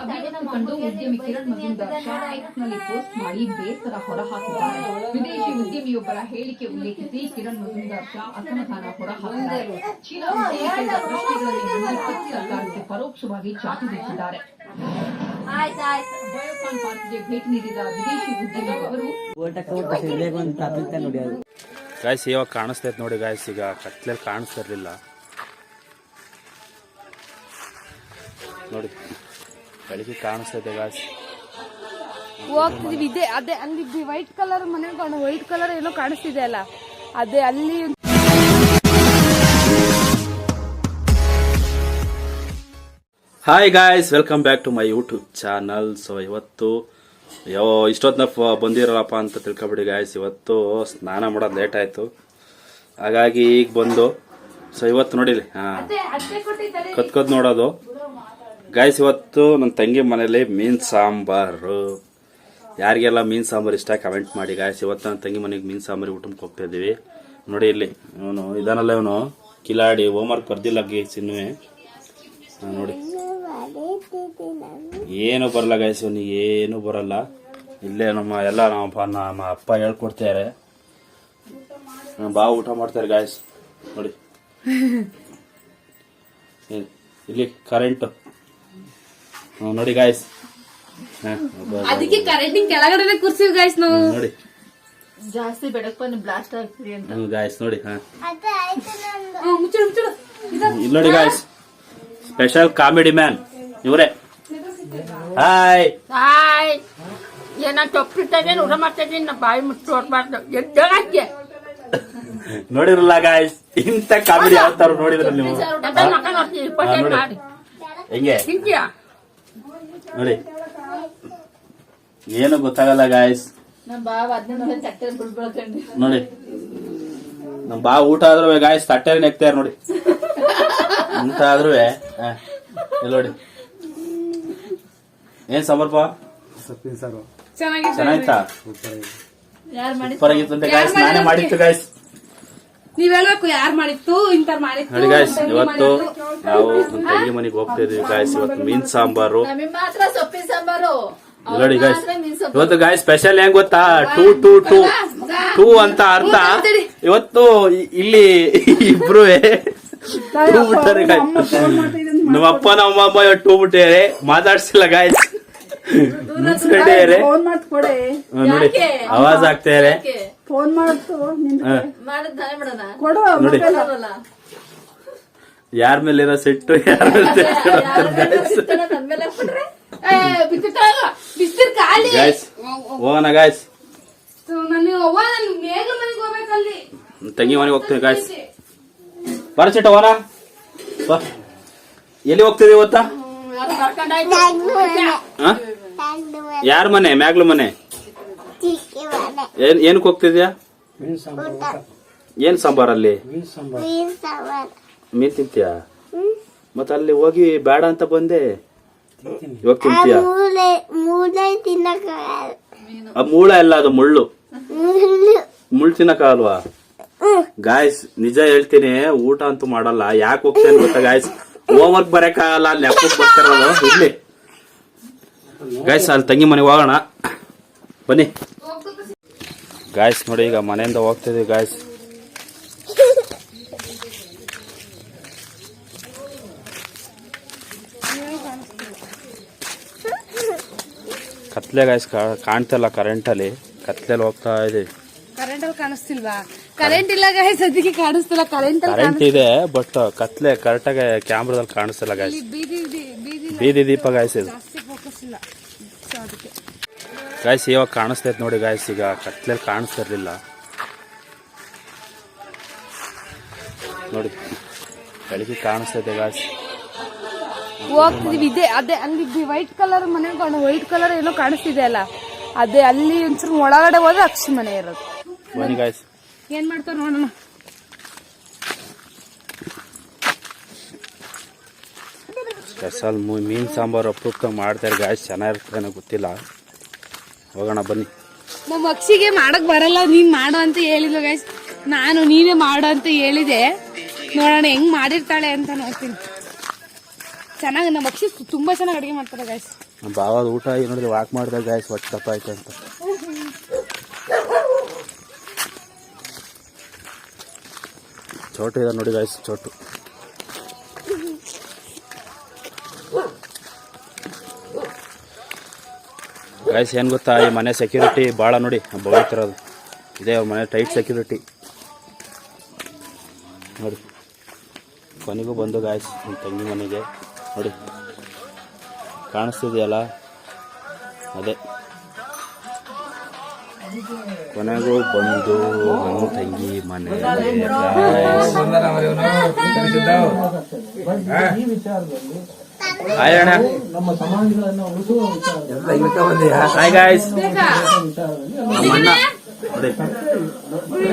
ಅಭಿವೃದ್ಧಿ ಕಂಡು ಉದ್ಯಮಿ ಕಿರಣ್ ಮಜುಂದಾರ್ ಶಾಲೆನಲ್ಲಿ ಪೋಸ್ಟ್ ಮಾಡಿ ಬೇಸರ ಹೊರಹಾಕಿದ್ದಾರೆ. ವಿದೇಶಿ ಉದ್ಯಮಿಯೊಬ್ಬರ ಹೇಳಿಕೆ ಉಲ್ಲೇಖಿಸಿ ಕಿರಣ್ ಮಜುಂದಾರ್ ಶಾ ಅಸಮಾಧಾನ ಹೊರಹಾಕಿದ್ದಾರೆ. ಚೀನಾ ಉದ್ಯಮಿಗಳ ಪ್ರಶ್ನೆಗಳಲ್ಲಿ ಮುನ್ನೆಚ್ಚರಿಕೆ ಸರ್ಕಾರಕ್ಕೆ ಪರೋಕ್ಷವಾಗಿ ಚಾಟಿ ಬೀಸಿದ್ದಾರೆ. ಬಯೋಕಾನ್ ಪಾರ್ಕ್ಗೆ ಭೇಟಿ ನೀಡಿದ ವಿದೇಶಿ ಉದ್ಯಮಿ ಅವರು ಗಾಯ್ಸ್ ಇವಾಗ ಕಾಣಿಸ್ತೈತೆ ನೋಡಿ ಗಾಯ್ಸ್, ಈಗ ಕತ್ಲೆಯಲ್ಲಿ ಕಾಣಿಸ್ತಾ ಇರಲಿಲ್ಲ ನೋಡಿ, ಬೆಳಿಗ್ಗೆ ಕಾಣಿಸ್ತೈತೆ ಗಾಯ್ಸ್. ಹೋಗ್ತಿದೀವಿ ಇದೆ ಅದೇ ಅಲ್ಲಿ ವೈಟ್ ಕಲರ್ ಮನೆ ವೈಟ್ ಕಲರ್ ಏನೋ ಕಾಣಿಸ್ತಿದೆ ಅಲ್ಲ, ಅದೇ ಅಲ್ಲಿ. Hi guys, welcome back to my YouTube channel. So ಇವತ್ತು ಇಷ್ಟೊತ್ತನ ಬಂದಿರಲ್ಲಪ್ಪ ಅಂತ ತಿಳ್ಕೊಬಿಡಿ ಗಾಯ್ಸ್. ಇವತ್ತು ಸ್ನಾನ ಮಾಡೋದು ಲೇಟ್ ಆಯ್ತು, ಹಾಗಾಗಿ ಈಗ ಬಂದು ಸೊ ಇವತ್ತು ನೋಡಿಲಿ ಕತ್ಕೋದ್ ನೋಡೋದು ಗಾಯ್ಸ್. ಇವತ್ತು ನನ್ನ ತಂಗಿ ಮನೇಲಿ ಮೀನ್ ಸಾಂಬಾರು. ಯಾರಿಗೆಲ್ಲ ಮೀನ್ ಸಾಂಬಾರು ಇಷ್ಟ ಕಮೆಂಟ್ ಮಾಡಿ ಗಾಯ್ಸ್. ಇವತ್ತು ನನ್ನ ತಂಗಿ ಮನೆಗೆ ಮೀನ್ ಸಾಂಬಾರು ಊಟಕ್ಕೆ ಹೋಗ್ತಾ ಇದೀವಿ. ನೋಡಿ ಇಲ್ಲಿ ಇವನು ಇದಾನಲ್ಲ, ಇವನು ಕಿಲಾಡಿ ಹೋಮ್ವರ್ಕ್ ಬರ್ದಿಲ್ಲ ಸಿನ್ನುವೆ ನೋಡಿ, ಏನು ಬರಲ್ಲ ಗಾಯ್ಸ್, ಇವನಿಗೆ ಏನು ಬರಲ್ಲ. ಇಲ್ಲೇ ನಮ್ಮ ಅಪ್ಪ ಹೇಳ್ಕೊಡ್ತಾರೆ, ಬಾ ಊಟ ಮಾಡ್ತಾರೆ ಗಾಯ್ಸ್. ನೋಡಿ ಇಲ್ಲಿ ಕರೆಂಟ್ ನೋಡಿ ಗಾಯ್ಸ್, ಅದಕ್ಕೆ ಕರೆಂಟಿಂಗ್ ಕೆಳಗಡೆ ಕೂರ್ಸಿವಿ ಗಾಯ್ಸ್ ನಾವು. ನೋಡಿ ಜಾಸ್ತಿ ಬೆಳಕು ಬಂದು ಬ್ಲಾಸ್ಟ್ ಆಗ್ತೀವಿ ಅಂತ ಗಾಯ್ಸ್. ನೋಡಿ ಇಲ್ಲಿ ನೋಡಿ ಗಾಯ್ಸ್, ಸ್ಪೆಷಲ್ ಕಾಮಿಡಿ ಮ್ಯಾನ್ ಇವರೇ. ಹಾಯ್ ಹಾಯ್, ಏನ ತೊಪ್ಪಿರ್ತದೆ ಊಟ ಮಾಡ್ತಾ ಇದ್ದೀನಿ, ನಾ ಬಾಯಿ ಮುಚ್ಚಿ ಹೊರಬಾರ್ದು ಎದ್ದಾಗೆ ನೋಡಿರಲ್ಲ ಗಾಯ್ಸ್, ಇಂತ ಕಾಮಿಡಿ ಯಾವತ್ತಾರು ನೋಡಿದ್ರ ನೀವು? ಹೆಂಗೆ ನೋಡಿ, ಏನು ಗೊತ್ತಾಗಲ್ಲ ಗಾಯ್ಸ್. ನೋಡಿ ನಮ್ ಬಾ ಊಟ ಆದ್ರೂ ಗಾಯ್ಸ್ ತಟ್ಟೆ ನೆಕ್ತಾರ ನೋಡಿ, ಊಟ ಆದ್ರೂ ನೋಡಿ. ಏನ್ ಸಾಂಬಾರಪ್ಪ ಚೆನ್ನಾಗಿತ್ತಾ? ಸೂಪರ್ ಆಗಿತ್ತು ಗಾಯ್ಸ್, ನಾನೇ ಮಾಡಿತ್ತು ಗಾಯ್ಸ್. ನೀವ್ ಹೇಳ್ಬೇಕು ಯಾರು ಮಾಡಿತ್ತು ಇಂತ ಮಾಡಿತ್ತು ನೋಡಿ ಗಾಯ್ಸ್. ಇವತ್ತು ನಾವು ನನ್ನ ತಂಗಿ ಮನೆಗೆ ಹೋಗ್ತಾ ಇದೀವಿ ಗಾಯ್ಸ್. ಇವತ್ತು ಮೀನ್ ಸಾಂಬಾರು ಸೊಪ್ಪಿನ ಸಾಂಬಾರು ನೋಡಿ ಗಾಯ್ಸ್. ಇವತ್ತು ಗಾಯ್ಸ್ ಸ್ಪೆಷಲ್ ಹೆಂಗ್ ಗೊತ್ತಾ, ಟೂ ಟೂ ಟೂ ಟೂ ಅಂತ ಅರ್ಥ. ಇವತ್ತು ಇಲ್ಲಿ ಇಬ್ರು ಟೂ ಬಿಟ್ಟಾರೆ ಗಾಯ್ಸ್. ನಮ್ಮ ಅಪ್ಪ ನಮ್ಮ ಅಮ್ಮ ಇವತ್ತು ಟೂ ಬಿಟ್ಟಿದ್ದಾರೆ, ಮಾತಾಡ್ಸಿಲ್ಲ ಗಾಯ್ಸ್. ನೋಡಿ ಆವಾಜ್ ಆಗ್ತಾರೆ ನೋಡಿ, ಯಾರ ಮೇಲೆ ಇರೋ ಸಿಟ್ಟು ಯಾರ ಗಾಯ್ಸ್. ಹೋಗೋಣ ಗಾಯ್ಸ್, ತಂಗಿ ಮನೆಗೆ ಹೋಗ್ತೀವಿ ಗಾಯ್ಸ್. ಬರಚಿಟ್ಟ ಹೋಗೋಣ. ಎಲ್ಲಿ ಹೋಗ್ತಿದೀವಿ ಇವತ್ತ? ಯಾರ ಮನೆ? ಮ್ಯಾಗ್ಲು ಮನೆ. ಏನಕ್ಕೆ ಹೋಗ್ತಿದ್ಯಾ? ಏನ್ ಸಾಂಬಾರಲ್ಲಿ ಮೀನ್ ತಿಂತೀಯಾ? ಮತ್ತ ಅಲ್ಲಿ ಹೋಗಿ ಬೇಡ ಅಂತ ಬಂದೆ, ಇವಾಗ ತಿಂತೀಯ? ಮೂಳ ಎಲ್ಲ, ಅದು ಮುಳ್ಳು ತಿನ್ನಕ್ಕಾಗಲ್ವಾ ಗಾಯ್ಸ್? ನಿಜ ಹೇಳ್ತೀನಿ, ಊಟ ಅಂತೂ ಮಾಡಲ್ಲ. ಯಾಕೆ ಹೋಗ್ತೇನೆ ಗೊತ್ತಾ ಗಾಯ್ಸ್? ಹೋಮ್ವರ್ಕ್ ಬರಕ್ಕಾಗಲ್ಲ, ನೆಪಕ್ಕೆ ಬರ್ತಾರಲ್ಲ ಇಲ್ಲಿ ಗಾಯ್ಸ್. ಅಲ್ಲಿ ತಂಗಿ ಮನೆಗೆ ಹೋಗೋಣ ಬನ್ನಿ ಗಾಯ್ಸ್. ನೋಡಿ ಈಗ ಮನೆಯಿಂದ ಹೋಗ್ತಿದ್ವಿ ಗಾಯ್ಸ್. ಕತ್ಲೆ ಗಾಯ್ಸ್, ಕಾಣ್ತಲ್ಲ ಕರೆಂಟಲ್ಲಿ, ಕತ್ಲೆಲ್ಲಿ ಹೋಗ್ತಾ ಇದೀವಿ. ಕರೆಂಟ್ ಅಲ್ಲಿ ಕಾಣಿಸ್ತಿಲ್ವಾ? ಕರೆಂಟ್ ಇಲ್ಲ ಗಾಯ್ಸ್, ಅದಕ್ಕೆ ಕಾಣಿಸ್ತಿಲ್ಲ. ಕರೆಂಟ್ ಇದೆ ಬಟ್ ಕತ್ಲೆ ಕರೆಕ್ಟಾಗಿ ಕ್ಯಾಮ್ರಾದಲ್ಲಿ ಕಾಣಿಸ್ತಿಲ್ಲ ಗಾಯ್ಸ್. ಬೀದಿ ದೀಪ ಗಾಯ್ಸ್ ಇದು ಗಾಯ್ಸ್. ಇವಾಗ ಕಾಣಿಸ್ತೈತೆ ನೋಡಿ ಗಾಯ್ಸ್, ಈಗ ಕತ್ಲೆಯಲ್ಲಿ ಕಾಣಿಸ್ತಾ ಇರ್ಲಿಲ್ಲ ನೋಡಿ, ಬೆಳಿಗ್ಗೆ ಕಾಣಿಸ್ತೈತೆ ಗಾಯ್ಸ್. ಹೋಗ್ತಿದೀವಿ ಇದೆ ಅದೇ ಅಲ್ಲಿ ವೈಟ್ ಕಲರ್ ಮನೆ ವೈಟ್ ಕಲರ್ ಏನೋ ಕಾಣಿಸ್ತಿದೆ ಅಲ್ಲ, ಅದೇ ಅಲ್ಲಿ ಒಂಚೂರು ಒಳಗಡೆ ಹೋದ್ರೆ ಅಕ್ಷಿ ಮನೆ ಇರೋದು. ಬನ್ನಿ ಗಾಯ್ಸ್, ಏನ್ ಮಾಡ್ತಾರ ನೋಡೋಣ. ಸ್ಪೆಷಲ್ ಮೀನ್ ಸಾಂಬಾರು ಅಪರೂಪ ಮಾಡ್ತಾರೆ ಗಾಯ್ಸ್. ಚೆನ್ನಾಗಿರ್ತೇನೋ ಗೊತ್ತಿಲ್ಲ, ಹೋಗೋಣ ಬನ್ನಿ. ನಮ್ಮ ಅಕ್ಷಿಗೆ ಮಾಡಕ್ ಬರಲ್ಲ, ನೀನ್ ಮಾಡು ಅಂತ ಹೇಳಿಲ್ಲ ಗೈಸ್. ನಾನು ನೀನೇ ಮಾಡು ಅಂತ ಹೇಳಿದೆ, ನೋಡೋಣ ಹೆಂಗ್ ಮಾಡಿರ್ತಾಳೆ ಅಂತ ನೋಡ್ತೀನಿ. ಚೆನ್ನಾಗಿ ನಮ್ಮ ಅಕ್ಷಿ ತುಂಬಾ ಚೆನ್ನಾಗಿ ಅಡಿಗೆ ಮಾಡ್ತಾರೆ ಗೈಸ್. ಬಾವಾದ ಊಟ ನೋಡಿದ್ರೆ ವಾಕ್ ಮಾಡಿದಾಗ ಗಾಯ್ಸ್ ಹೊಟ್ಟೆ ದಪ್ಪ ಆಯ್ತು ಅಂತ. ಚೋಟು ಇದೆ ನೋಡಿ ಗಾಯ್ಸ್, ಚೋಟು. ಗಾಯ್ಸ್ ಏನು ಗೊತ್ತಾ, ಈ ಮನೆ ಸೆಕ್ಯೂರಿಟಿ ಭಾಳ ನೋಡಿ ಬೈತಿರೋದು. ಇದೇ ಅವ್ರ ಮನೆ ಟೈಟ್ ಸೆಕ್ಯೂರಿಟಿ ನೋಡಿ. ಕೊನೆಗೂ ಬಂದು ಗಾಯ್ಸ್ ನಿಮ್ಮ ತಂಗಿ ಮನೆಗೆ ನೋಡಿ, ಕಾಣಿಸ್ತಿದೆಯಲ್ಲ ಅದೇ. ಕೊನೆಗೂ ಬಂದು ನನ್ನ ತಂಗಿ ಮನೆ. ಹಾಯ್ ಅಣ್ಣ. Hi guys. ನಮ್ಮ ಅಣ್ಣ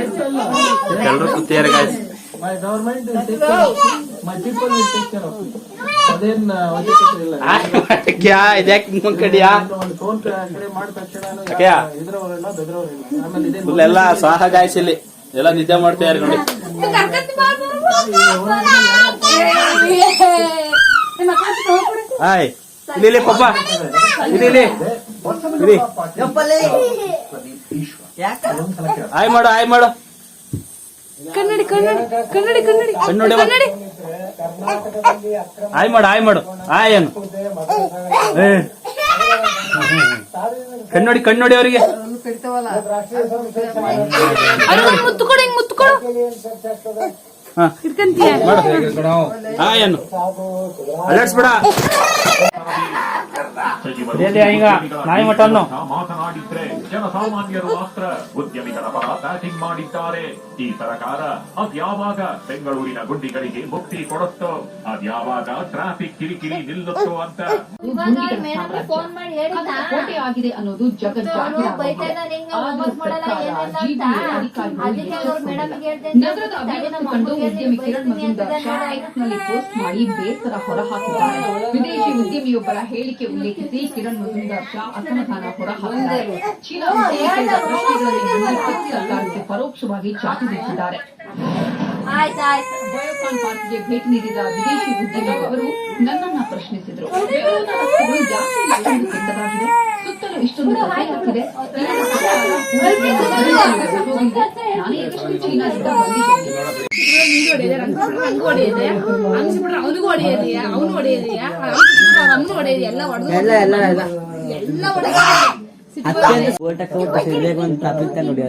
ನೋಡಿ ಎಲ್ಲರೂ ಕೂತಿದ್ದಾರೆ ಗಾಯ್ಸ್. क्या ಕಡಿಯಾ ಫುಲ್ ಎಲ್ಲ ಸಾಹ ಗಾಯ್ಸ್. ಇಲ್ಲಿ ಎಲ್ಲ ನಿದ್ದೆ ಮಾಡ್ತಾ ಇದ್ದಾರೆ ನೋಡಿ. ಹಾಯ್ ಇಲ್ಲಿ ಪಪ್ಪ ಇಲ್ಲಿ ಹಾಯ್ ಮಾಡು, ಹಾಯ್ ಮಾಡು. ಕನ್ನಡಿ ಕನ್ನಡಿ ಕನ್ನಡಿ ಕನ್ನಡಿ ಕನ್ನಡಿ ಕನ್ನಡಿ ಹಾಯ್ ಮಾಡು, ಹಾಯ್ ಮಾಡು. ಹಾಯ್ ಏನು ಕನ್ನಡಿ ಕನ್ನಡಿ ಅವರಿಗೆ ಮುತ್ತುಕೊಡು, ಹಿಂಗ್ ಮುತ್ತುಕೊಡು. ಇಟ್ಕಂತೀಯ ಹಾಯ್ ಏನು ಅಲರ್ಟ್ಸ್ಬೇಡ. ಈಗ ನಾಯಿ ಮಟನ್ನು ಮಾತನಾಡಿದ್ರೆ ಜನಸಾಮಾನ್ಯರು ಮಾತ್ರ ಉದ್ಯಮಿಗಳ ಪರ ಬ್ಯಾಟಿಂಗ್ ಮಾಡಿದ್ದಾರೆ. ಈ ಸರ್ಕಾರ ಅದ್ಯಾವಾಗ ಬೆಂಗಳೂರಿನ ಗುಂಡಿಗಳಿಗೆ ಮುಕ್ತಿ ಕೊಡುತ್ತೋ, ಅದ್ಯಾವಾಗ ಟ್ರಾಫಿಕ್ ಕಿರಿಕಿರಿ ನಿಲ್ಲುತ್ತೋ ಅಂತ. ಕೋಟೆ ಆಗಿದೆ ಅನ್ನೋದು ನಗರದ ಅಭಿವೃದ್ಧಿ ಕಂಡು ಉದ್ಯಮಿ ಕಿರಣ್ ಮಜುಂದಾರ್ ಶಾ ಎಕ್ಸ್ನಲ್ಲಿ ಪೋಸ್ಟ್ ಮಾಡಿ ಬೇಸರ ಹೊರಹಾಕಿದ್ದಾರೆ. ವಿದೇಶಿ ಉದ್ಯಮಿಯೊಬ್ಬರ ಹೇಳಿಕೆ ಉಲ್ಲೇಖಿಸಿ ಕಿರಣ್ ಮಜುಂದಾರ್ ಶಾ ಅಸಮಾಧಾನ ಹೊರಹಾಕಿದ್ದಾರೆ. ಚೀನಾ ಉದ್ಯಮಿಗಳ ಪ್ರಶ್ನೆಗಳಲ್ಲಿ ಸರ್ಕಾರಕ್ಕೆ ಪರೋಕ್ಷವಾಗಿ ಚಾಟಿ ಬೀಸಿದ್ದಾರೆ. ಬಯೋಕಾನ್ ಪಾರ್ಕ್ಗೆ ಭೇಟಿ ನೀಡಿದ ವಿದೇಶಿ ಉದ್ಯಮಿಯವರು ನನ್ನನ್ನ ಪ್ರಶ್ನಿಸಿದರು. ಬೆಂಗಳೂರಿನ ರಸ್ತೆಗಳು ಯಾಕೆ ಇಷ್ಟೊಂದು ಕೆಟ್ಟದಾಗಿದೆ, ಸುತ್ತಲೂ ಇಷ್ಟೊಂದು ಕಥೆಯಾಗಿದೆ, ನಾನೇ ಎಷ್ಟು ಚೀನಾದಿಂದ ಬಂದಿದ್ದೇನೆ. ಹಂಗ ಹೊಡೆಯದೆ ಹಂಗಿಸ್ಬಿಟ್ರೆ ಅವನಿಗೂ ಹೊಡೆಯದೆಯಾ, ಅವನು ಹೊಡೆಯದೆಯಾ, ಅಮ್ಮನು ಹೊಡೆಯದೆಯಾ, ಎಲ್ಲ ಹೊಡೆದು ಎಲ್ಲ ಹೊಡೆದ ಊಟಕ್ಕೆ ಊಟ ಸಿಗ್ಬೇಕು ಅಂತ ನೋಡಿ.